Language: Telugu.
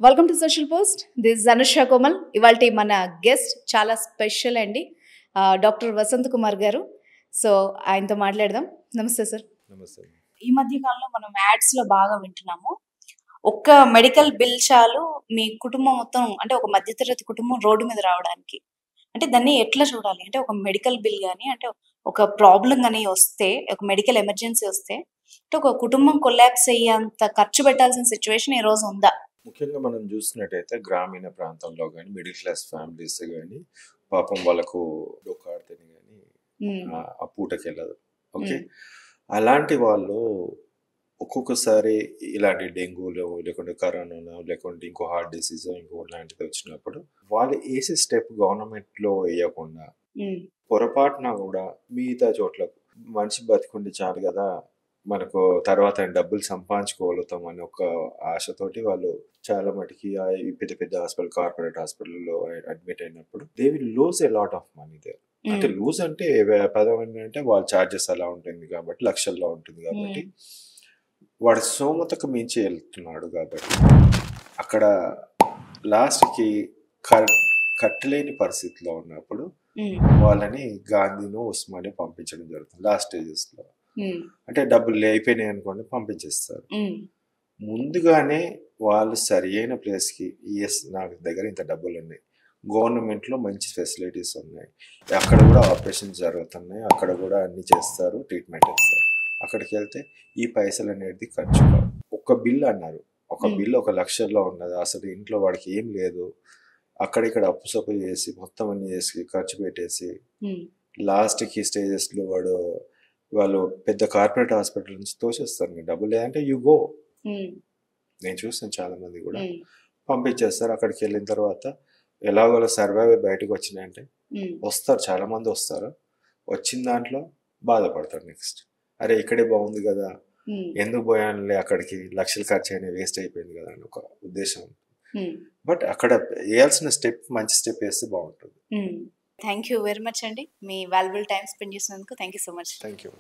Welcome to social post. This is Anusha Komal. ఇవాల్టి మన గెస్ట్ చాలా స్పెషల్ అండి, డాక్టర్ వసంత్ కుమార్ గారు. సో ఆయనతో మాట్లాడదాం. నమస్తే సార్. నమస్తే. ఈ మధ్య కాలంలో మనం యాడ్స్ లో బాగా వింటున్నాము, ఒక్క మెడికల్ బిల్ చాలు మీ కుటుంబం మొత్తం, అంటే ఒక మధ్యతరగతి కుటుంబం రోడ్డు మీద రావడానికి. అంటే దాన్ని ఎట్లా చూడాలి అంటే, ఒక మెడికల్ బిల్ కానీ, అంటే ఒక ప్రాబ్లం కానీ వస్తే, ఒక మెడికల్ ఎమర్జెన్సీ వస్తే, అంటే ఒక కుటుంబం కొలాప్స్ అయ్యేంత ఖర్చు పెట్టాల్సిన సిచ్యువేషన్ ఈ రోజు ఉందా? ముఖ్యంగా మనం చూసినట్టయితే గ్రామీణ ప్రాంతంలో కానీ మిడిల్ క్లాస్ ఫ్యామిలీస్ కానీ పాపం వాళ్ళకు డొక్కాడితేనే కానీ ఆ పూటకి వెళ్ళదు. ఓకే, అలాంటి వాళ్ళు ఒక్కొక్కసారి ఇలాంటి డెంగ్యూలో లేకుంటే కరోనా లేకుంటే ఇంకో హార్ట్ డిసీజ్ ఇంకో లాంటిది వచ్చినప్పుడు వాళ్ళు వేసే స్టెప్ గవర్నమెంట్లో వేయకుండా పొరపాటున కూడా మిగతా చోట్ల మనిషి బతికుండి చాలు కదా, మనకు తర్వాత డబ్బులు సంపాదించుకోగలుగుతాం అని ఒక ఆశతోటి వాళ్ళు చాలా మటుకి ఈ పెద్ద పెద్ద హాస్పిటల్, కార్పొరేట్ హాస్పిటల్లో అడ్మిట్ అయినప్పుడు they will lose a lot of money there. అంటే లూజ్ అంటే పదం ఏంటంటే వాళ్ళ ఛార్జెస్ అలా ఉంటుంది కాబట్టి, లక్షల్లో ఉంటుంది కాబట్టి, వాడు సోమతకు మించి వెళ్తున్నాడు కాబట్టి అక్కడ లాస్ట్కి కట్టలేని పరిస్థితిలో ఉన్నప్పుడు వాళ్ళని గాంధీను ఉస్మాని పంపించడం జరుగుతుంది లాస్ట్ స్టేజెస్లో. అంటే డబ్బులు అయిపోయినాయి అనుకోండి పంపించేస్తారు. ముందుగానే వాళ్ళు సరి అయిన ప్లేస్కి, ఎస్ నాకు దగ్గర ఇంత డబ్బులు ఉన్నాయి, గవర్నమెంట్లో మంచి ఫెసిలిటీస్ ఉన్నాయి, అక్కడ కూడా ఆపరేషన్స్ జరుగుతున్నాయి, అక్కడ కూడా అన్ని చేస్తారు, ట్రీట్మెంట్ ఇస్తారు, అక్కడికి వెళ్తే ఈ పైసలు అనేది ఖర్చు కావు. ఒక బిల్ అన్నారు, ఒక బిల్ 1 లక్షల్లో ఉన్నది, అసలు ఇంట్లో వాడికి ఏం లేదు, అక్కడిక్కడ అప్పు సప్పు చేసి మొత్తం అన్ని చేసి ఖర్చు పెట్టేసి లాస్ట్కి స్టేజెస్లో వాళ్ళు పెద్ద కార్పొరేట్ హాస్పిటల్ నుంచి తోసేస్తారు, డబ్బులు లేదంటే యూ గో. నేను చూస్తాను చాలా మంది కూడా పంపించేస్తారు. అక్కడికి వెళ్ళిన తర్వాత ఎలాగో సర్వైవ్ బయటకు వచ్చినాయంటే వస్తారు, చాలా మంది వస్తారు, వచ్చిన దాంట్లో బాధపడతారు. నెక్స్ట్ అరే ఇక్కడే బాగుంది కదా, ఎందుకు పోయానులే అక్కడికి, లక్షలు ఖర్చు అయినా వేస్ట్ అయిపోయింది కదా అని ఒక ఉద్దేశం. బట్ అక్కడ వేయాల్సిన స్టెప్ మంచి స్టెప్ వేస్తే బాగుంటుంది. థ్యాంక్ యూ వెరీ మచ్ అండి, మీ వాల్యుబుల్ టైం స్పెండ్ చేసినందుకు. Thank you so much. Thank you.